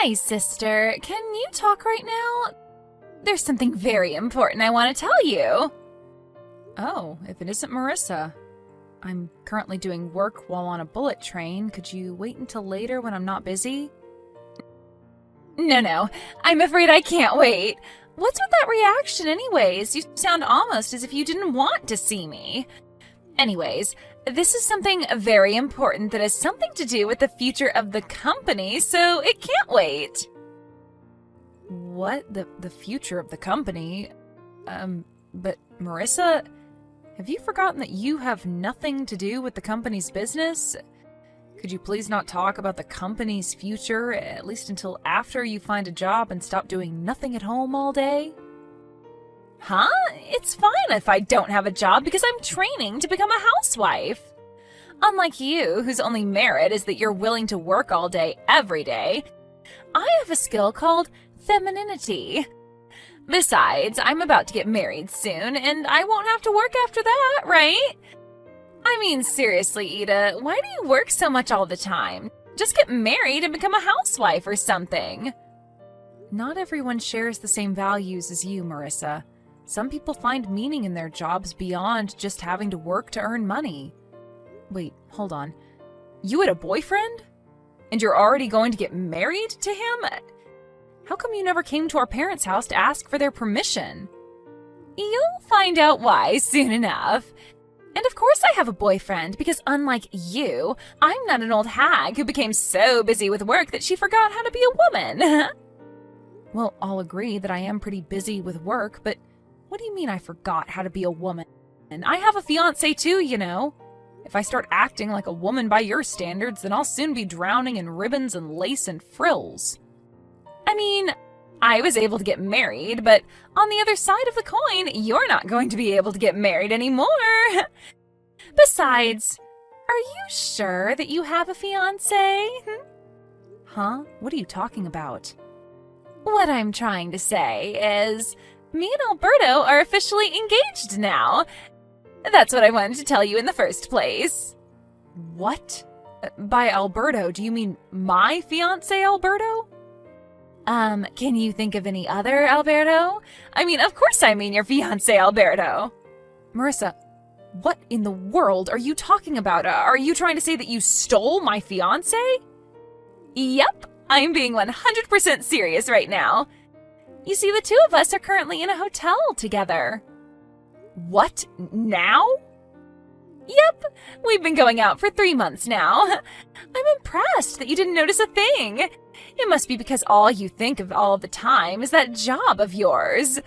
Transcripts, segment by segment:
Hi, sister. Can you talk right now? There's something very important I want to tell you. Oh, if it isn't Marissa. I'm currently doing work while on a bullet train. Could you wait until later when I'm not busy? No, I'm afraid I can't wait. What's with that reaction anyways? You sound almost as if you didn't want to see me. Anyways, this is something very important that has something to do with the future of the company, so it can't wait. What? The future of the company? But Marissa, have you forgotten that you have nothing to do with the company's business? Could you please not talk about the company's future, at least until after you find a job and stop doing nothing at home all day? Huh? It's fine if I don't have a job because I'm training to become a housewife. Unlike you, whose only merit is that you're willing to work all day, every day, I have a skill called femininity. Besides, I'm about to get married soon, and I won't have to work after that, right? I mean, seriously, Ida, why do you work so much all the time? Just get married and become a housewife or something. Not everyone shares the same values as you, Marissa. Some people find meaning in their jobs beyond just having to work to earn money. Wait, hold on. You had a boyfriend? And you're already going to get married to him? How come you never came to our parents' house to ask for their permission? You'll find out why soon enough. And of course I have a boyfriend, because unlike you, I'm not an old hag who became so busy with work that she forgot how to be a woman. Well, I'll agree that I am pretty busy with work, but what do you mean I forgot how to be a woman? And I have a fiancé too, you know. If I start acting like a woman by your standards, then I'll soon be drowning in ribbons and lace and frills. I mean, I was able to get married, but on the other side of the coin, you're not going to be able to get married anymore. Besides, are you sure that you have a fiancé? Huh? What are you talking about? What I'm trying to say is, me and Alberto are officially engaged now. That's what I wanted to tell you in the first place. What? By Alberto, do you mean my fiancé Alberto? Can you think of any other Alberto? I mean, of course I mean your fiancé Alberto. Marissa, what in the world are you talking about? Are you trying to say that you stole my fiancé? Yep, I'm being 100% serious right now. You see, the two of us are currently in a hotel together. What? Now? Yep, we've been going out for 3 months now. I'm impressed that you didn't notice a thing. It must be because all you think of all the time is that job of yours.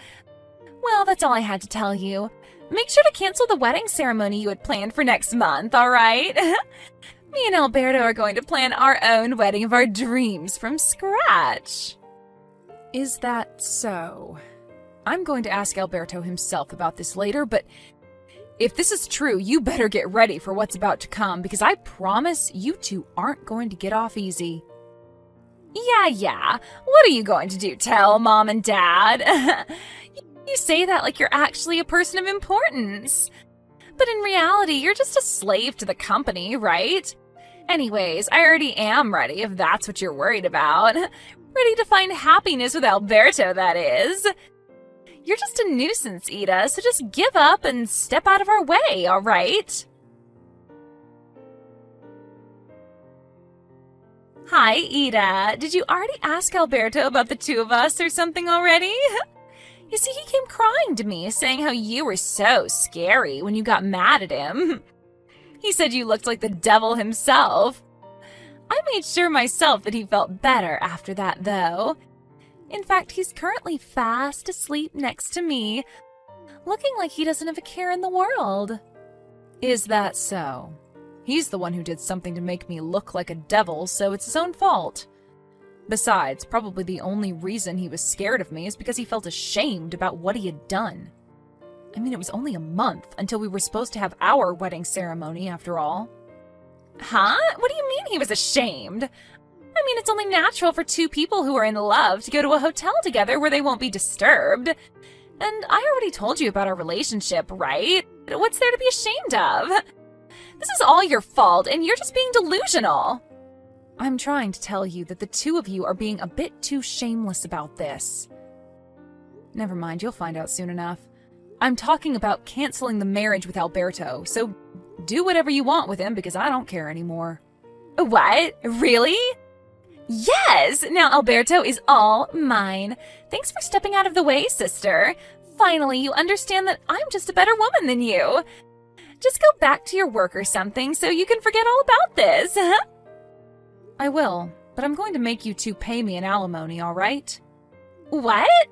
Well, that's all I had to tell you. Make sure to cancel the wedding ceremony you had planned for next month, all right? Me and Alberto are going to plan our own wedding of our dreams from scratch. Is that so? I'm going to ask Alberto himself about this later, but if this is true, you better get ready for what's about to come, because I promise you two aren't going to get off easy. Yeah. What are you going to do? Tell Mom and Dad? You say that like you're actually a person of importance. But in reality, you're just a slave to the company, right? Anyways, I already am ready if that's what you're worried about. Ready to find happiness with Alberto, that is. You're just a nuisance, Ida, so just give up and step out of our way, all right? Hi, Ida. Did you already ask Alberto about the two of us or something already? You see, he came crying to me, saying how you were so scary when you got mad at him. He said you looked like the devil himself. I made sure myself that he felt better after that, though. In fact, he's currently fast asleep next to me, looking like he doesn't have a care in the world. Is that so? He's the one who did something to make me look like a devil, so it's his own fault. Besides, probably the only reason he was scared of me is because he felt ashamed about what he had done. I mean, it was only a month until we were supposed to have our wedding ceremony, after all. Huh? What do you mean he was ashamed? I mean, it's only natural for two people who are in love to go to a hotel together where they won't be disturbed. And I already told you about our relationship, right? What's there to be ashamed of? This is all your fault, and you're just being delusional. I'm trying to tell you that the two of you are being a bit too shameless about this. Never mind, you'll find out soon enough. I'm talking about canceling the marriage with Alberto, so do whatever you want with him because I don't care anymore. What? Really? Yes! Now Alberto is all mine. Thanks for stepping out of the way, sister. Finally, you understand that I'm just a better woman than you. Just go back to your work or something so you can forget all about this. I will, but I'm going to make you two pay me an alimony, all right? What?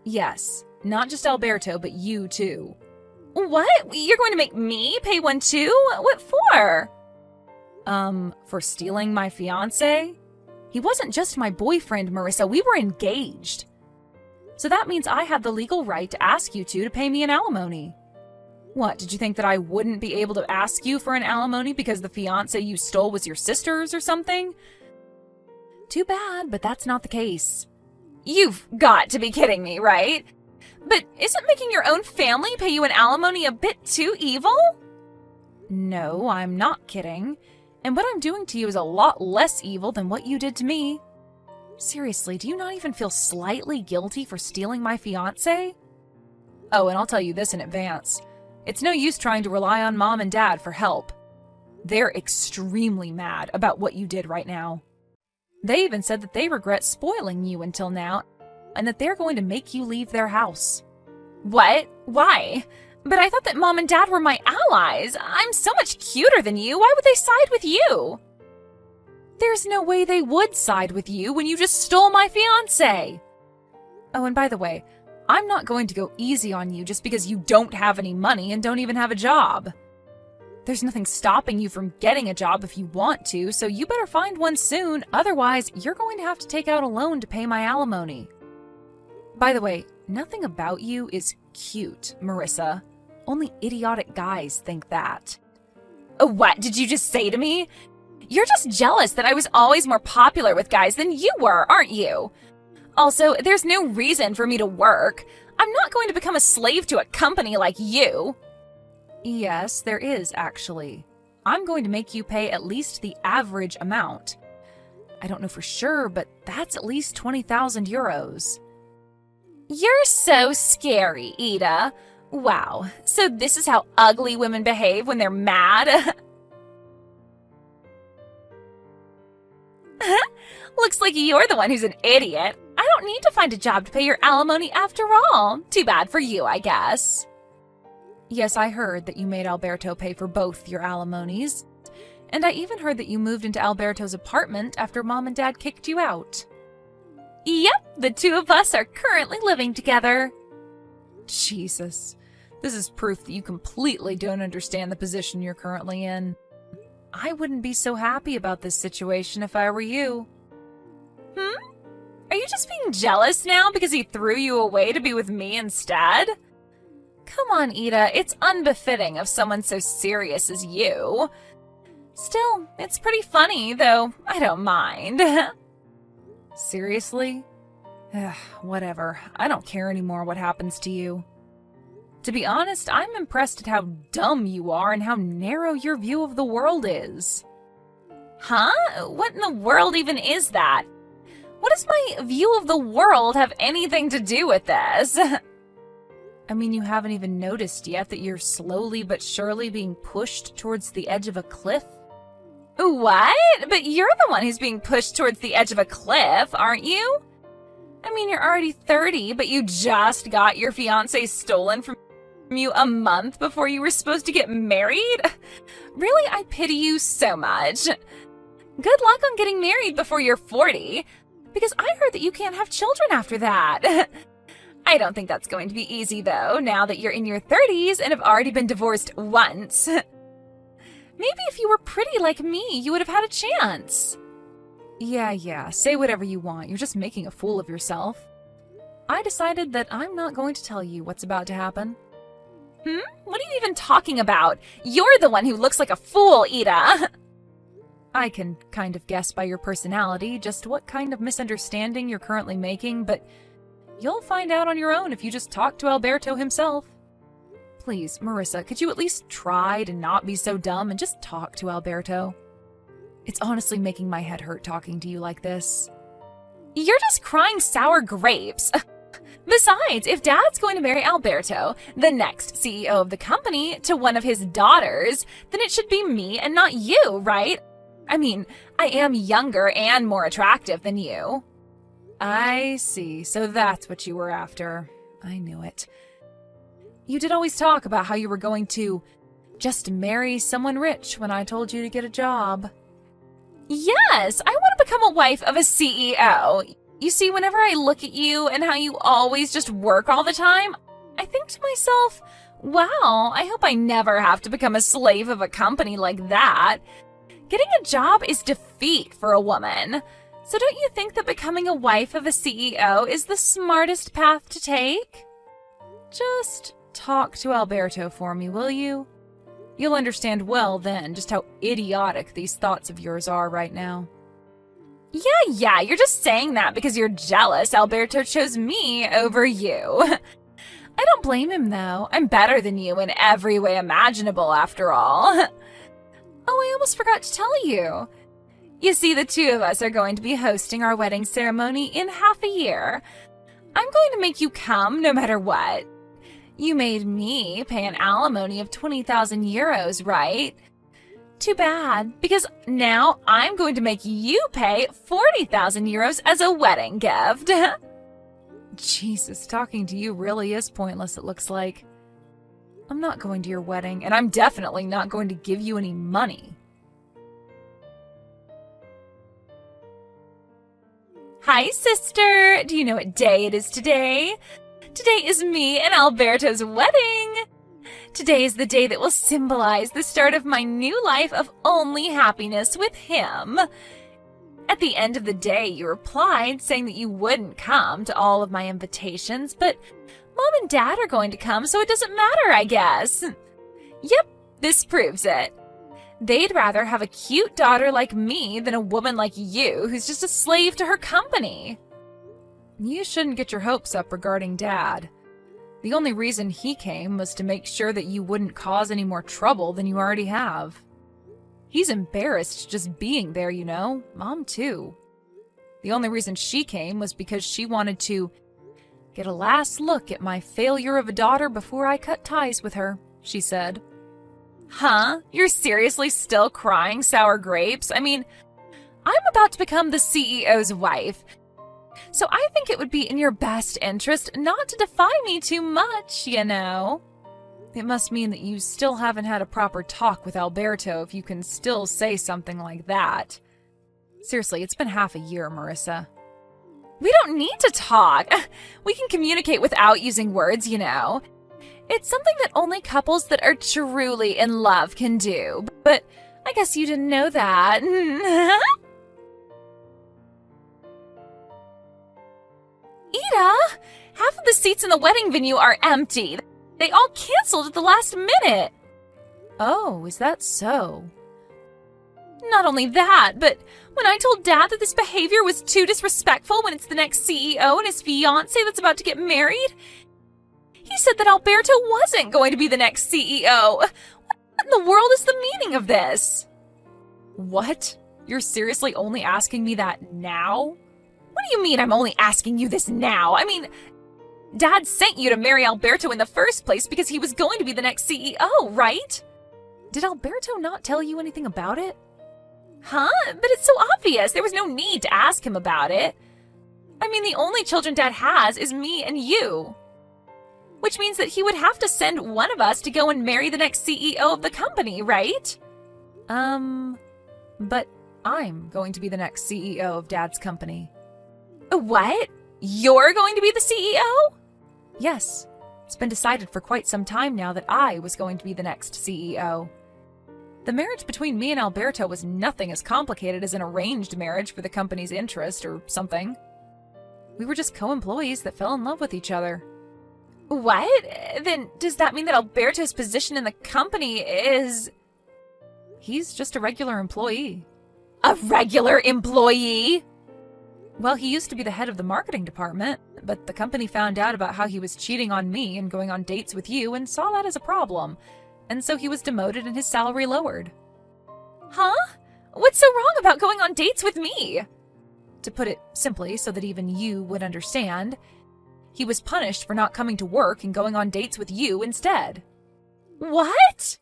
Yes, not just Alberto, but you too. What? You're going to make me pay one too? What for? For stealing my fiancé? He wasn't just my boyfriend, Marissa, we were engaged. So that means I have the legal right to ask you two to pay me an alimony. What, did you think that I wouldn't be able to ask you for an alimony because the fiancé you stole was your sister's or something? Too bad, but that's not the case. You've got to be kidding me, right? But isn't making your own family pay you an alimony a bit too evil? No, I'm not kidding. And what I'm doing to you is a lot less evil than what you did to me. Seriously, do you not even feel slightly guilty for stealing my fiancé? Oh, and I'll tell you this in advance. It's no use trying to rely on Mom and Dad for help. They're extremely mad about what you did right now. They even said that they regret spoiling you until now, and that they're going to make you leave their house. What? Why? But I thought that Mom and Dad were my allies. I'm so much cuter than you. Why would they side with you? There's no way they would side with you when you just stole my fiancé. Oh, and by the way, I'm not going to go easy on you just because you don't have any money and don't even have a job. There's nothing stopping you from getting a job if you want to, so you better find one soon. Otherwise, you're going to have to take out a loan to pay my alimony. By the way, nothing about you is cute, Marissa. Only idiotic guys think that. What did you just say to me? You're just jealous that I was always more popular with guys than you were, aren't you? Also, there's no reason for me to work. I'm not going to become a slave to a company like you. Yes, there is, actually. I'm going to make you pay at least the average amount. I don't know for sure, but that's at least 20,000 euros. You're so scary, Ida. Wow, so this is how ugly women behave when they're mad? Looks like you're the one who's an idiot. I don't need to find a job to pay your alimony after all. Too bad for you, I guess. Yes, I heard that you made Alberto pay for both your alimonies. And I even heard that you moved into Alberto's apartment after Mom and Dad kicked you out. Yep, the two of us are currently living together. Jesus, this is proof that you completely don't understand the position you're currently in. I wouldn't be so happy about this situation if I were you. Are you just being jealous now because he threw you away to be with me instead? Come on, Ida, it's unbefitting of someone so serious as you. Still, it's pretty funny, though I don't mind. Seriously? Whatever. I don't care anymore what happens to you. To be honest, I'm impressed at how dumb you are and how narrow your view of the world is. Huh? What in the world even is that? What does my view of the world have anything to do with this? I mean, you haven't even noticed yet that you're slowly but surely being pushed towards the edge of a cliff? What? But you're the one who's being pushed towards the edge of a cliff, aren't you? I mean, you're already 30, but you just got your fiancé stolen from you a month before you were supposed to get married? Really, I pity you so much. Good luck on getting married before you're 40, because I heard that you can't have children after that. I don't think that's going to be easy, though, now that you're in your 30s and have already been divorced once. Maybe if you were pretty like me, you would have had a chance. Yeah, say whatever you want. You're just making a fool of yourself. I decided that I'm not going to tell you what's about to happen. What are you even talking about? You're the one who looks like a fool, Ida. I can kind of guess by your personality just what kind of misunderstanding you're currently making, but you'll find out on your own if you just talk to Alberto himself. Please, Marissa, could you at least try to not be so dumb and just talk to Alberto? It's honestly making my head hurt talking to you like this. You're just crying sour grapes. Besides, if Dad's going to marry Alberto, the next CEO of the company, to one of his daughters, then it should be me and not you, right? I mean, I am younger and more attractive than you. I see. So that's what you were after. I knew it. You did always talk about how you were going to just marry someone rich when I told you to get a job. Yes, I want to become a wife of a CEO. You see, whenever I look at you and how you always just work all the time, I think to myself, wow, I hope I never have to become a slave of a company like that. Getting a job is defeat for a woman. So don't you think that becoming a wife of a CEO is the smartest path to take? Just talk to Alberto for me, will you? You'll understand well then just how idiotic these thoughts of yours are right now. Yeah, you're just saying that because you're jealous Alberto chose me over you. I don't blame him, though. I'm better than you in every way imaginable, after all. Oh, I almost forgot to tell you. You see, the two of us are going to be hosting our wedding ceremony in half a year. I'm going to make you come no matter what. You made me pay an alimony of 20,000 euros, right? Too bad, because now I'm going to make you pay 40,000 euros as a wedding gift. Jesus, talking to you really is pointless, it looks like. I'm not going to your wedding, and I'm definitely not going to give you any money. Hi, sister. Do you know what day it is today? Today is me and Alberto's wedding. Today is the day that will symbolize the start of my new life of only happiness with him. At the end of the day, you replied saying that you wouldn't come to all of my invitations, but Mom and Dad are going to come, so it doesn't matter, I guess. Yep, this proves it. They'd rather have a cute daughter like me than a woman like you who's just a slave to her company. You shouldn't get your hopes up regarding Dad. The only reason he came was to make sure that you wouldn't cause any more trouble than you already have. He's embarrassed just being there, you know. Mom, too. The only reason she came was because she wanted to get a last look at my failure of a daughter before I cut ties with her, she said. Huh? You're seriously still crying sour grapes? I mean, I'm about to become the CEO's wife, so I think it would be in your best interest not to defy me too much, you know. It must mean that you still haven't had a proper talk with Alberto if you can still say something like that. Seriously, it's been half a year, Marissa. We don't need to talk. We can communicate without using words, you know. It's something that only couples that are truly in love can do. But I guess you didn't know that. Ida, half of the seats in the wedding venue are empty. They all canceled at the last minute. Oh, is that so? Not only that, but when I told Dad that this behavior was too disrespectful when it's the next CEO and his fiancé that's about to get married, he said that Alberto wasn't going to be the next CEO. What in the world is the meaning of this? What? You're seriously only asking me that now? What do you mean I'm only asking you this now? I mean, Dad sent you to marry Alberto in the first place because he was going to be the next CEO, right? Did Alberto not tell you anything about it? Huh? But it's so obvious. There was no need to ask him about it. I mean, the only children Dad has is me and you. Which means that he would have to send one of us to go and marry the next CEO of the company, right? But I'm going to be the next CEO of Dad's company. What? You're going to be the CEO? Yes. It's been decided for quite some time now that I was going to be the next CEO. The marriage between me and Alberto was nothing as complicated as an arranged marriage for the company's interest or something. We were just co-employees that fell in love with each other. What? Then does that mean that Alberto's position in the company is... He's just a regular employee. A regular employee? Well, he used to be the head of the marketing department, but the company found out about how he was cheating on me and going on dates with you and saw that as a problem. And so he was demoted and his salary lowered. Huh? What's so wrong about going on dates with me? To put it simply, so that even you would understand, he was punished for not coming to work and going on dates with you instead. What?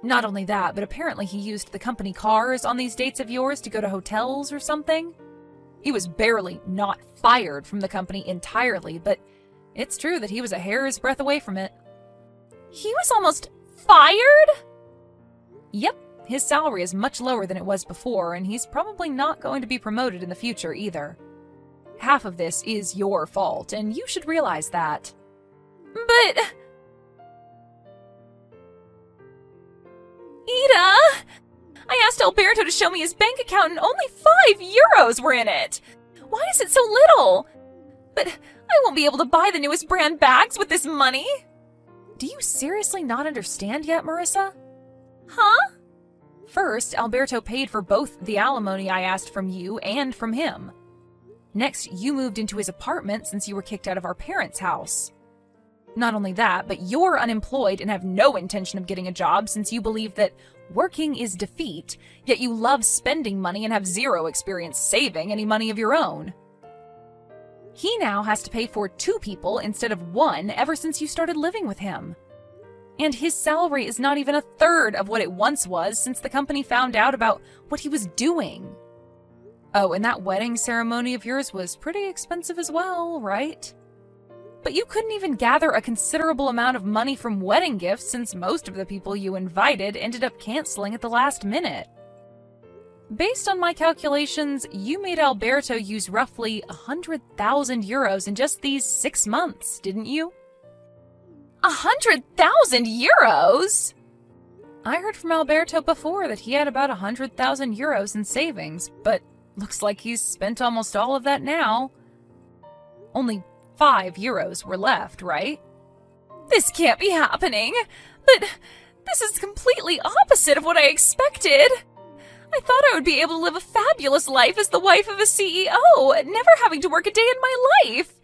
Not only that, but apparently he used the company cars on these dates of yours to go to hotels or something. He was barely not fired from the company entirely, but it's true that he was a hair's breadth away from it. He was almost fired? Yep, his salary is much lower than it was before, and he's probably not going to be promoted in the future either. Half of this is your fault, and you should realize that. But... Ida! I asked Alberto to show me his bank account and only 5 euros were in it! Why is it so little? But I won't be able to buy the newest brand bags with this money! Do you seriously not understand yet, Marissa? Huh? First, Alberto paid for both the alimony I asked from you and from him. Next, you moved into his apartment since you were kicked out of our parents' house. Not only that, but you're unemployed and have no intention of getting a job since you believe that working is defeat, yet you love spending money and have zero experience saving any money of your own. He now has to pay for 2 people instead of 1 ever since you started living with him. And his salary is not even a third of what it once was since the company found out about what he was doing. Oh, and that wedding ceremony of yours was pretty expensive as well, right? But you couldn't even gather a considerable amount of money from wedding gifts since most of the people you invited ended up canceling at the last minute. Based on my calculations, you made Alberto use roughly 100,000 euros in just these 6 months, didn't you? 100,000 euros? I heard from Alberto before that he had about 100,000 euros in savings, but looks like he's spent almost all of that now. Only 5 euros were left, right? This can't be happening. But this is completely opposite of what I expected. I thought I would be able to live a fabulous life as the wife of a CEO, never having to work a day in my life.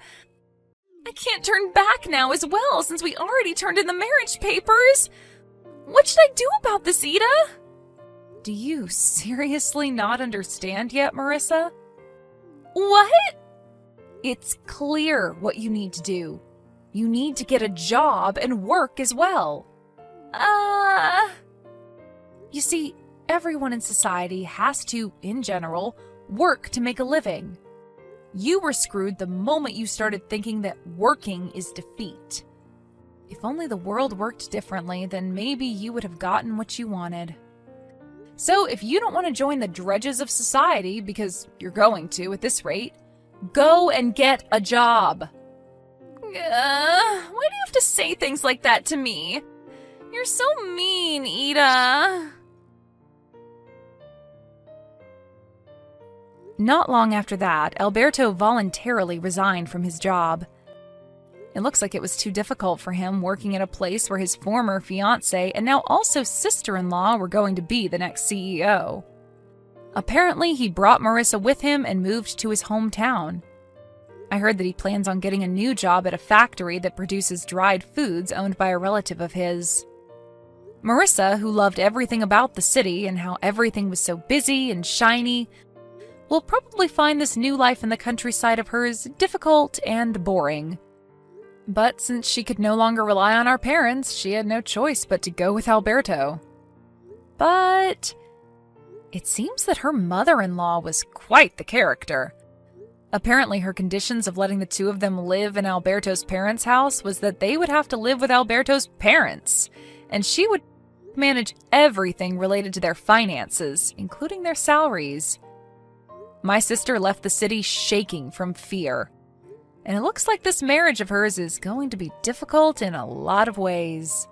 I can't turn back now as well, since we already turned in the marriage papers. What should I do about this, Ida? Do you seriously not understand yet, Marissa? What? It's clear what you need to do. You need to get a job and work as well. You see, everyone in society has to, in general, work to make a living. You were screwed the moment you started thinking that working is defeat. If only the world worked differently, then maybe you would have gotten what you wanted. So if you don't want to join the dredges of society, because you're going to at this rate, go and get a job. Why do you have to say things like that to me? You're so mean, Ida. Not long after that, Alberto voluntarily resigned from his job. It looks like it was too difficult for him working at a place where his former fiancée and now also sister-in-law were going to be the next CEO. Apparently, he brought Marissa with him and moved to his hometown. I heard that he plans on getting a new job at a factory that produces dried foods owned by a relative of his. Marissa, who loved everything about the city and how everything was so busy and shiny, will probably find this new life in the countryside of hers difficult and boring. But since she could no longer rely on our parents, she had no choice but to go with Alberto. But it seems that her mother-in-law was quite the character. Apparently her conditions of letting the 2 of them live in Alberto's parents' house was that they would have to live with Alberto's parents, and she would manage everything related to their finances, including their salaries. My sister left the city shaking from fear, and it looks like this marriage of hers is going to be difficult in a lot of ways.